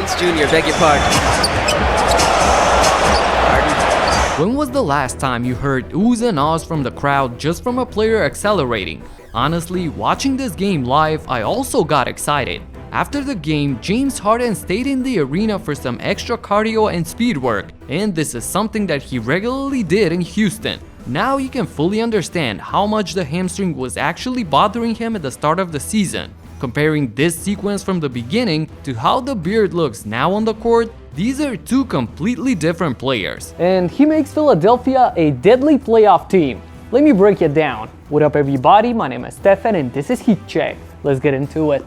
Vince Jr., beg your pardon. When was the last time you heard oohs and ahs from the crowd just from a player accelerating? Honestly, watching this game live, I also got excited. After the game, James Harden stayed in the arena for some extra cardio and speed work, and this is something that he regularly did in Houston. Now you can fully understand how much the hamstring was actually bothering him at the start of the season. Comparing this sequence from the beginning to how the Beard looks now on the court, these are two completely different players. And he makes Philadelphia a deadly playoff team. Let me break it down. What up everybody, my name is Stefan and this is Heat Check. Let's get into it.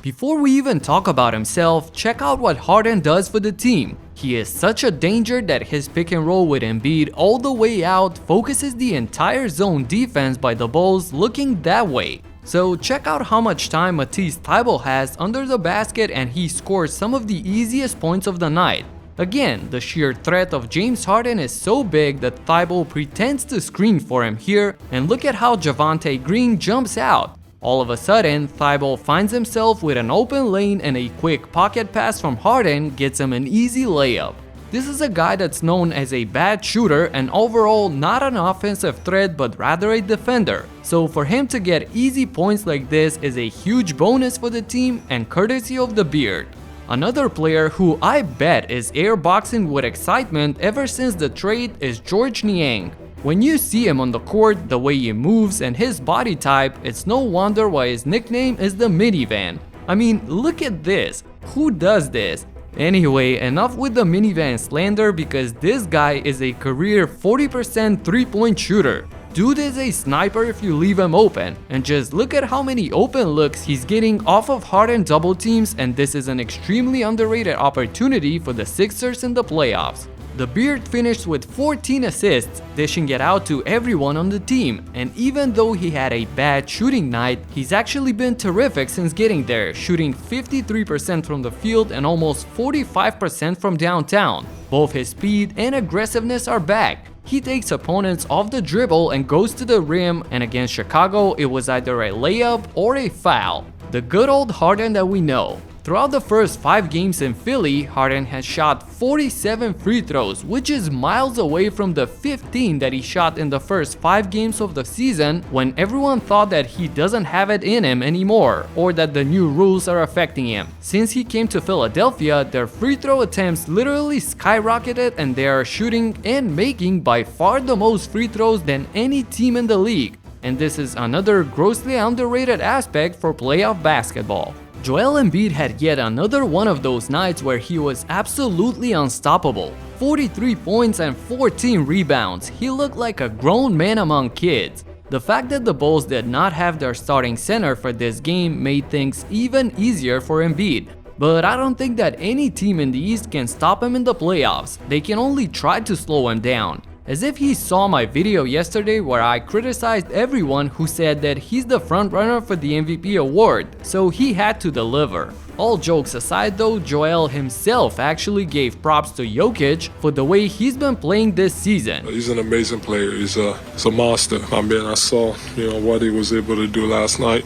Before we even talk about himself, check out what Harden does for the team. He is such a danger that his pick and roll with Embiid all the way out focuses the entire zone defense by the Bulls looking that way. So check out how much time Matisse Thybulle has under the basket and he scores some of the easiest points of the night. Again, the sheer threat of James Harden is so big that Thybulle pretends to screen for him here, and look at how Javonte Green jumps out. All of a sudden, Thybulle finds himself with an open lane and a quick pocket pass from Harden gets him an easy layup. This is a guy that's known as a bad shooter and overall not an offensive threat but rather a defender. So for him to get easy points like this is a huge bonus for the team and courtesy of the Beard. Another player who I bet is airboxing with excitement ever since the trade is Georges Niang. When you see him on the court, the way he moves and his body type, it's no wonder why his nickname is the minivan. I mean, look at this. Who does this? Anyway, enough with the minivan slander because this guy is a career 40% three-point shooter. Dude is a sniper if you leave him open, and just look at how many open looks he's getting off of Harden double teams, and this is an extremely underrated opportunity for the Sixers in the playoffs. The Beard finished with 14 assists, dishing it out to everyone on the team, and even though he had a bad shooting night, he's actually been terrific since getting there, shooting 53% from the field and almost 45% from downtown. Both his speed and aggressiveness are back. He takes opponents off the dribble and goes to the rim, and against Chicago it was either a layup or a foul. The good old Harden that we know. Throughout the first 5 games in Philly, Harden has shot 47 free throws, which is miles away from the 15 that he shot in the first 5 games of the season when everyone thought that he doesn't have it in him anymore or that the new rules are affecting him. Since he came to Philadelphia, their free throw attempts literally skyrocketed and they are shooting and making by far the most free throws than any team in the league. And this is another grossly underrated aspect for playoff basketball. Joel Embiid had yet another one of those nights where he was absolutely unstoppable. 43 points and 14 rebounds. He looked like a grown man among kids. The fact that the Bulls did not have their starting center for this game made things even easier for Embiid. But I don't think that any team in the East can stop him in the playoffs. They can only try to slow him down. As if he saw my video yesterday where I criticized everyone who said that he's the frontrunner for the MVP award, so he had to deliver. All jokes aside though, Joel himself actually gave props to Jokic for the way he's been playing this season. He's an amazing player. He's a monster. I mean, I saw what he was able to do last night.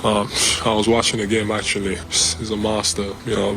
I was watching the game actually. He's a monster.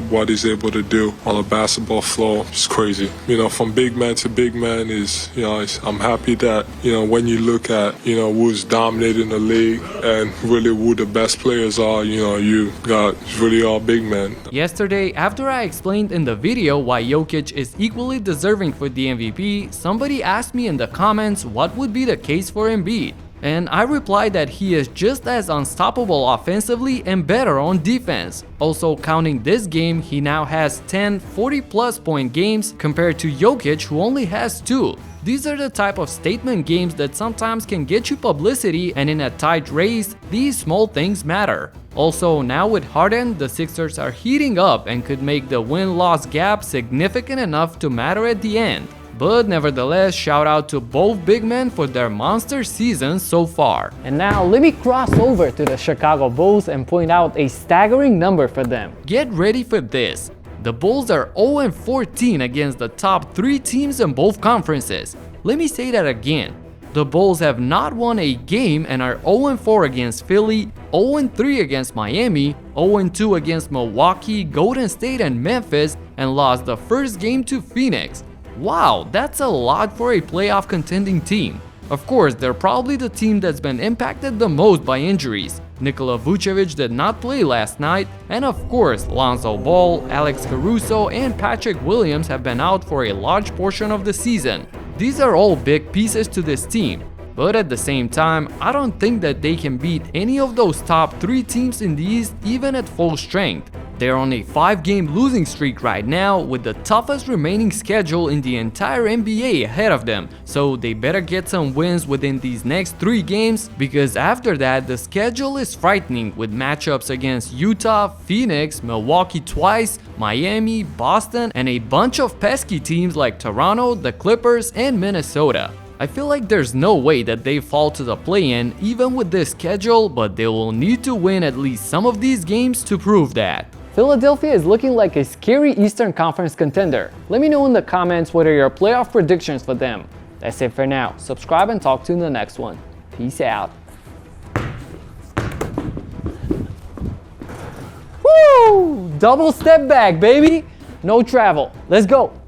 What he's able to do on the basketball floor is crazy. From big man to big man is, I'm happy that, when you look at, who's dominating the league and really who the best players are, you got really all big men. Yesterday, after I explained in the video why Jokic is equally deserving for the MVP, somebody asked me in the comments what would be the case for Embiid. And I replied that he is just as unstoppable offensively and better on defense. Also counting this game, he now has 10 40+ point games compared to Jokic who only has 2. These are the type of statement games that sometimes can get you publicity, and in a tight race, these small things matter. Also, now with Harden, the Sixers are heating up and could make the win-loss gap significant enough to matter at the end. But nevertheless, shout out to both big men for their monster seasons so far. And now let me cross over to the Chicago Bulls and point out a staggering number for them. Get ready for this. The Bulls are 0-14 against the top 3 teams in both conferences. Let me say that again. The Bulls have not won a game and are 0-4 against Philly, 0-3 against Miami, 0-2 against Milwaukee, Golden State, and Memphis, and lost the first game to Phoenix. Wow, that's a lot for a playoff contending team. Of course, they're probably the team that's been impacted the most by injuries. Nikola Vucevic did not play last night, and of course, Lonzo Ball, Alex Caruso, and Patrick Williams have been out for a large portion of the season. These are all big pieces to this team, but at the same time, I don't think that they can beat any of those top 3 teams in the East even at full strength. They're on a 5-game losing streak right now with the toughest remaining schedule in the entire NBA ahead of them, so they better get some wins within these next 3 games, because after that the schedule is frightening with matchups against Utah, Phoenix, Milwaukee twice, Miami, Boston, and a bunch of pesky teams like Toronto, the Clippers, and Minnesota. I feel like there's no way that they fall to the play-in even with this schedule, but they will need to win at least some of these games to prove that. Philadelphia is looking like a scary Eastern Conference contender. Let me know in the comments what are your playoff predictions for them. That's it for now. Subscribe and talk to you in the next one. Peace out. Woo! Double step back, baby. No travel. Let's go.